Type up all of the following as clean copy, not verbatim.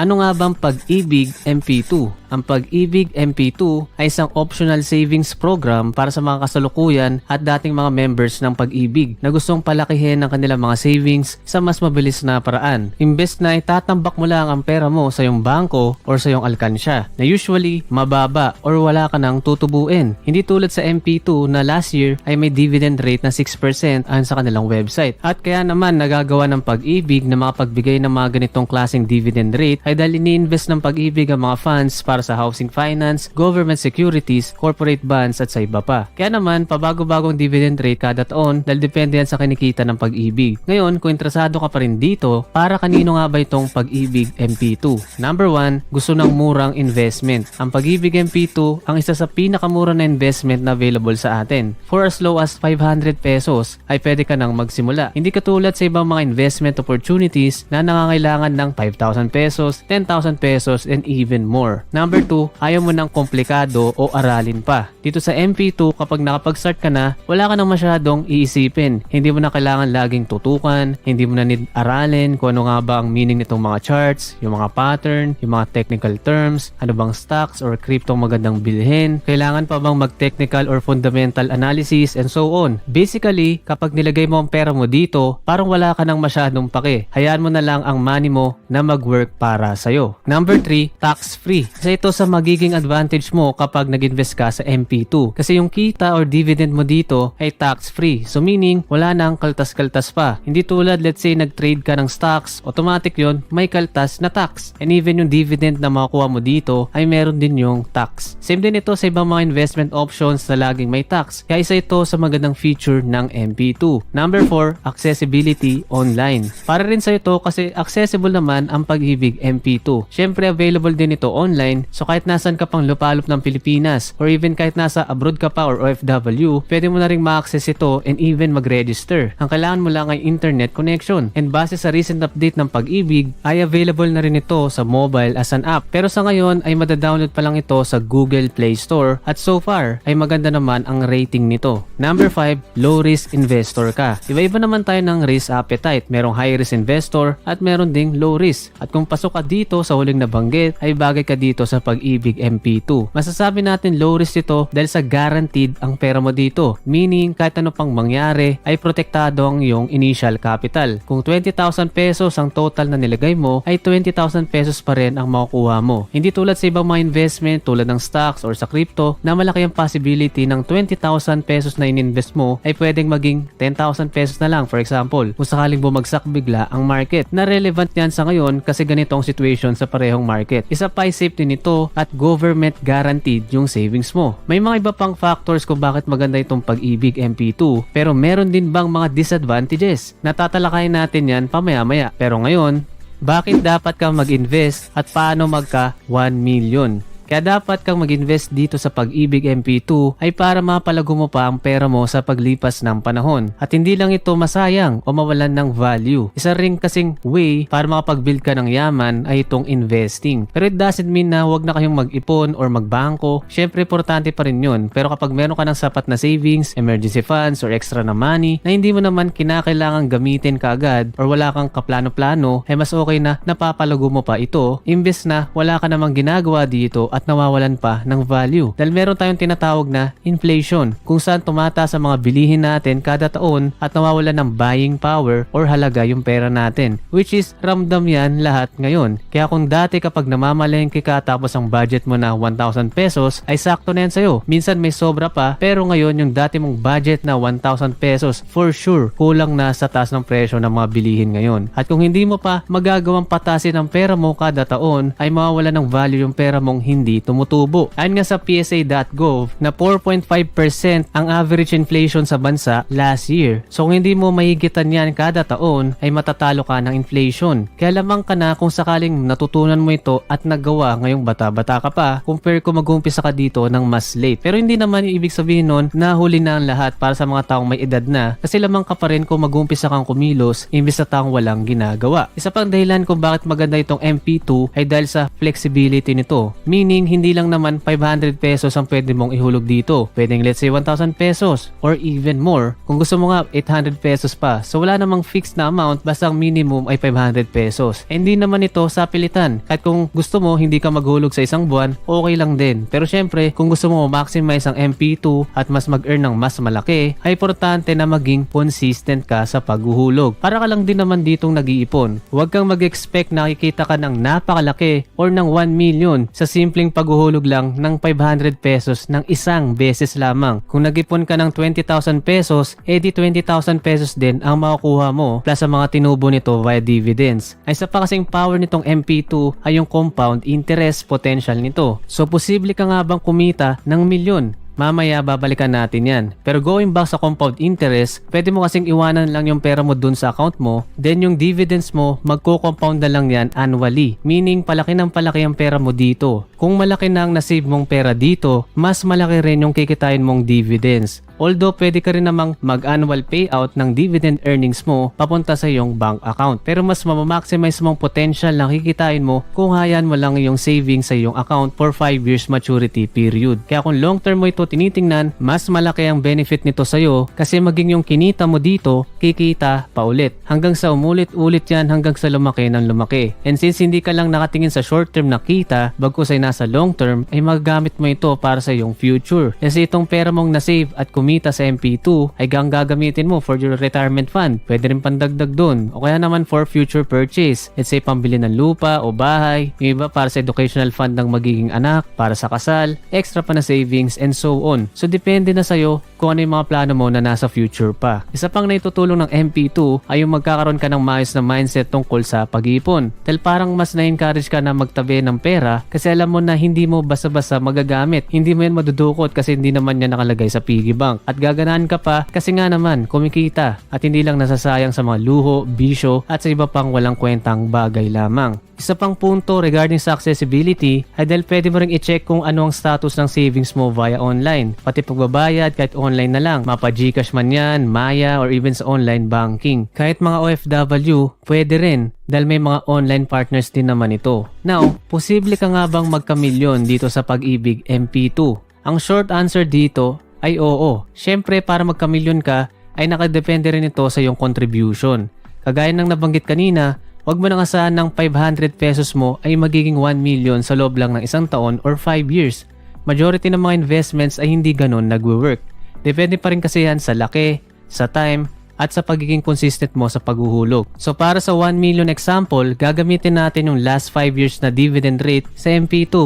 Ano nga bang Pag-ibig MP2? Ang Pag-ibig MP2 ay isang optional savings program para sa mga kasalukuyan at dating mga members ng Pag-ibig na gustong palakihin ang kanilang mga savings sa mas mabilis na paraan. Imbes na itatambak mo lang ang pera mo sa iyong bangko or sa iyong alkansya na usually mababa or wala ka nang tutubuin. Hindi tulad sa MP2 na last year ay may dividend rate na 6% ayon sa kanilang website. At kaya naman nagagawa ng Pag-ibig na makapagbigay ng mga ganitong klaseng dividend rate ay dahil ini-invest ng Pag-ibig ang mga funds para sa housing finance, government securities, corporate bonds at sa iba pa. Kaya naman, pabago-bagong dividend rate kada taon dahil depende yan sa kinikita ng Pag-ibig. Ngayon, kung interesado ka pa rin dito, para kanino nga ba itong Pag-ibig MP2? Number 1, gusto ng murang investment. Ang Pag-ibig MP2 ang isa sa pinakamura na investment na available sa atin. For as low as 500 pesos ay pwede ka nang magsimula. Hindi katulad sa ibang mga investment opportunities na nangangailangan ng 5,000 pesos, 10,000 pesos, and even more. Number 2, ayaw mo ng komplikado o aralin pa. Dito sa MP2, kapag nakapag-start ka na, wala ka nang masyadong iisipin. Hindi mo na kailangan laging tutukan, hindi mo na need aralin kung ano nga ba ang meaning nitong mga charts, yung mga pattern, yung mga technical terms, ano bang stocks or crypto magandang bilhin, kailangan pa bang mag-technical or fundamental analysis, and so on. Basically, kapag nilagay mo ang pera mo dito, parang wala ka nang masyadong pake. Hayaan mo na lang ang money mo na mag-work para sa'yo. Number 3, tax-free. Kasi ito sa magiging advantage mo kapag nag-invest ka sa MP2. Kasi yung kita or dividend mo dito ay tax-free. So meaning, wala nang kaltas-kaltas pa. Hindi tulad, let's say, nag-trade ka ng stocks, automatic yon may kaltas na tax. And even yung dividend na makukuha mo dito ay meron din yung tax. Same din ito sa ibang mga investment options na laging may tax. Kaya isa ito sa magandang feature ng MP2. Number 4, accessibility online. Para rin sa ito kasi accessible naman ang Pag-ibig MP2. Syempre available din ito online, so kahit nasan ka pang lupalop ng Pilipinas or even kahit nasa abroad ka pa or OFW, pwede mo na rin ma-access ito and even mag-register. Ang kailangan mo lang ay internet connection. And base sa recent update ng Pag-ibig, ay available na rin ito sa mobile as an app. Pero sa ngayon ay madadownload pa lang ito sa Google Play Store at so far ay maganda naman ang rating nito. Number 5, low risk investor ka. Iba-iba naman tayo ng risk appetite. Merong high risk investor at meron ding low risk. At kung pasok ka dito sa huling nabanggit, ay bagay ka dito sa Pag-ibig MP2. Masasabi natin low risk ito dahil sa guaranteed ang pera mo dito. Meaning, kahit ano pang mangyari, ay protektado ang iyong initial capital. Kung 20,000 pesos ang total na nilagay mo, ay 20,000 pesos pa rin ang makukuha mo. Hindi tulad sa ibang mga investment tulad ng stocks or sa crypto na malaki ang possibility ng 20,000 pesos na ininvest mo ay pwedeng maging 10,000 pesos na lang, for example, kung sakaling bumagsak bigla ang market. Na relevant yan sa ngayon kasi ganito ang situation sa parehong market. Isa pa ay safety nito at government guaranteed yung savings mo. May mga iba pang factors kung bakit maganda itong Pag-ibig MP2 pero meron din bang mga disadvantages? Natatalakayin natin yan pamaya-maya. Pero ngayon, bakit dapat kang mag-invest at paano magka 1 million? Kaya dapat kang mag-invest dito sa Pag-ibig MP2 ay para mapalago mo pa ang pera mo sa paglipas ng panahon. At hindi lang ito masayang o mawalan ng value. Isa rin kasing way para makapag-build ka ng yaman ay itong investing. Pero it doesn't mean na huwag na kayong mag-ipon or magbangko. Syempre, importante pa rin yun. Pero kapag meron ka ng sapat na savings, emergency funds, or extra na money na hindi mo naman kinakailangan gamitin kaagad or wala kang kaplano-plano, ay mas okay na napapalago mo pa ito imbes na wala ka namang ginagawa dito at nawawalan pa ng value. Dahil meron tayong tinatawag na inflation kung saan tumataas ang mga bilihin natin kada taon at nawawalan ng buying power or halaga yung pera natin. Which is ramdam yan lahat ngayon. Kaya kung dati kapag namamalengke ka tapos ang budget mo na 1,000 pesos ay sakto na yan sa'yo. Minsan may sobra pa pero ngayon yung dati mong budget na 1,000 pesos for sure kulang na sa taas ng presyo ng mga bilihin ngayon. At kung hindi mo pa magagawang patasin ang pera mo kada taon ay mawawalan ng value yung pera mong hindi tumutubo. Ayon nga sa PSA.gov na 4.5% ang average inflation sa bansa last year. So kung hindi mo mahigitan yan kada taon ay matatalo ka ng inflation. Kaya lamang ka na kung sakaling natutunan mo ito at nagawa ngayong bata-bata ka pa compare kung mag-umpisa ka dito ng mas late. Pero hindi naman yung ibig sabihin nun na huli na ang lahat para sa mga taong may edad na kasi lamang ka pa rin kung mag-umpisa kang kumilos imbis na taong walang ginagawa. Isa pang dahilan kung bakit maganda itong MP2 ay dahil sa flexibility nito. Meaning Meaning, hindi lang naman 500 pesos ang pwede mong ihulog dito. Pwedeng let's say 1,000 pesos or even more. Kung gusto mo nga 800 pesos pa. So wala namang fixed na amount, basta ang minimum ay 500 pesos. Hindi naman ito sa pilitan. Kahit kung gusto mo hindi ka maghulog sa isang buwan, okay lang din. Pero syempre, kung gusto mo maximize ang MP2 at mas mag-earn ng mas malaki, ay importante na maging consistent ka sa paghuhulog. Para ka lang din naman ditong nag-iipon. Huwag kang mag-expect na kikita ka ng napakalaki or ng 1 million sa simpleng paghuhulog lang ng 500 pesos ng isang beses lamang. Kung nag-ipon ka ng 20,000 pesos, edi 20,000 pesos din ang makukuha mo plus ang mga tinubo nito via dividends. Ay sa pa kasing power nitong MP2 ay yung compound interest potential nito. So posible ka nga bang kumita ng milyon? Mamaya babalikan natin yan. Pero going back sa compound interest, pwede mo kasing iwanan lang yung pera mo dun sa account mo, then yung dividends mo, magko-compound na lang yan annually. Meaning, palaki ng palaki ang pera mo dito. Kung malaki na ang nasave mong pera dito, mas malaki rin yung kikitain mong dividends. Although pwede ka rin namang mag-annual payout ng dividend earnings mo papunta sa iyong bank account. Pero mas mamamaximize mong potential na kikitain mo kung hayaan mo lang iyong savings sa iyong account for 5 years maturity period. Kaya kung long term mo ito tinitingnan, mas malaki ang benefit nito sa iyo kasi maging yung kinita mo dito, kikita pa ulit. Hanggang sa umulit-ulit yan hanggang sa lumaki ng lumaki. And since hindi ka lang nakatingin sa short term na kita, bagkus ay nasa long term, ay magagamit mo ito para sa iyong future. Kasi itong pera mong nasave at kumita sa MP2 ay gagamitin mo for your retirement fund. Pwede rin pandagdag dun o kaya naman for future purchase. Let's say pambili ng lupa o bahay, yung iba para sa educational fund ng magiging anak, para sa kasal, extra pa na savings and so on. So depende na sa'yo kung ano yung mga plano mo na nasa future pa. Isa pang naitutulong ng MP2 ay yung magkakaroon ka ng maayos na mindset tungkol sa pag-iipon. Dahil parang mas na-encourage ka na magtabi ng pera kasi alam mo na hindi mo basta-basta magagamit. Hindi mo yan madudukot kasi hindi naman yan nakalagay sa piggy bank. At gaganaan ka pa kasi nga naman kumikita at hindi lang nasasayang sa mga luho, bisyo at sa iba pang walang kwentang bagay lamang. Isa pang punto regarding sa accessibility ay dahil pwede mo ring i-check kung ano ang status ng savings mo via online. Pati pagbabayad kahit online na lang. Mapa Gcash man yan, Maya or even sa online banking. Kahit mga OFW, pwede rin dahil may mga online partners din naman ito. Now, posible ka nga bang magkamilyon dito sa Pag-ibig MP2? Ang short answer dito ay oo. Siyempre para magkamilyon ka ay nakadepende rin ito sa iyong contribution. Kagaya ng nabanggit kanina, huwag mo nang asahan ng 500 pesos mo ay magiging 1 million sa loob lang ng isang taon or 5 years. Majority ng mga investments ay hindi ganun nagwo-work. Depende pa rin kasi yan sa laki, sa time, at sa pagiging consistent mo sa paghuhulog. So para sa 1 million example, gagamitin natin yung last 5 years na dividend rate sa MP2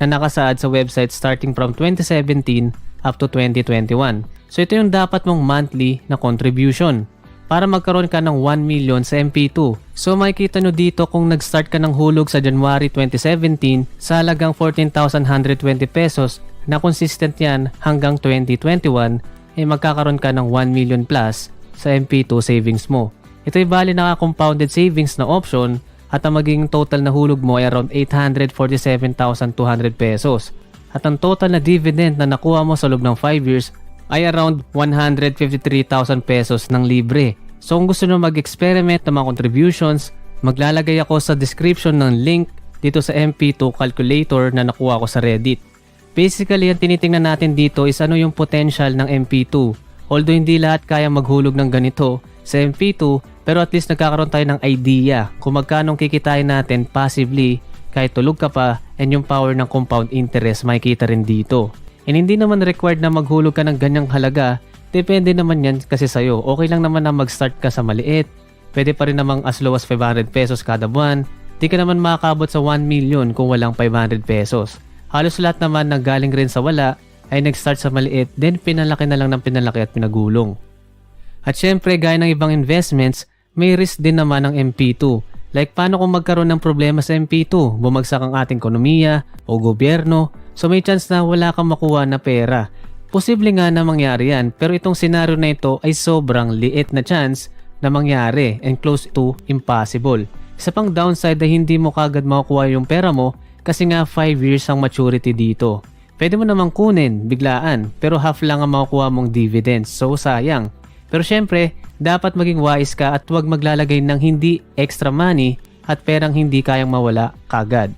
na nakasaad sa website starting from 2017 up to 2021. So ito yung dapat mong monthly na contribution para magkaroon ka ng 1 million sa MP2. So makikita nyo dito kung nag-start ka ng hulog sa January 2017 sa halagang 14,120 pesos na consistent yan hanggang 2021 ay magkakaroon ka ng 1 million plus sa MP2 savings mo. Ito ay bali naka-compounded savings na option at ang magiging total na hulog mo ay around 847,200 pesos. At ang total na dividend na nakuha mo sa loob ng 5 years ay around 153,000 pesos ng libre. So kung gusto nyo mag-experiment ng mga contributions, maglalagay ako sa description ng link dito sa MP2 calculator na nakuha ko sa Reddit. Basically, ang tinitingnan natin dito is ano yung potential ng MP2. Although hindi lahat kaya maghulog ng ganito sa MP2, pero at least nagkakaroon tayo ng idea kung magkano kikitain natin passively kahit tulog ka pa, and yung power ng compound interest makikita rin dito. And hindi naman required na maghulog ka ng ganyang halaga, depende naman yan kasi sa'yo. Okay lang naman na mag-start ka sa maliit, pwede pa rin namang as low as 500 pesos kada buwan, di ka naman makakabot sa 1 million kung walang 500 pesos. Halos lahat naman na galing rin sa wala ay nag-start sa maliit, then pinalaki na lang ng pinalaki at pinagulong. At syempre, gaya ng ibang investments, may risk din naman ng MP2. Like paano kung magkaroon ng problema sa MP2, bumagsak ang ating ekonomiya o gobyerno, so may chance na wala kang makuha na pera. Posible nga na mangyari yan, pero itong senaryo na ito ay sobrang liit na chance na mangyari and close to impossible. Isa pang downside ay hindi mo kagad makukuha yung pera mo kasi nga 5 years ang maturity dito. Pwede mo namang kunin, biglaan, pero half lang ang makukuha mong dividends, so sayang. Pero syempre, dapat maging wise ka at huwag maglalagay ng hindi extra money at perang hindi kayang mawala kagad.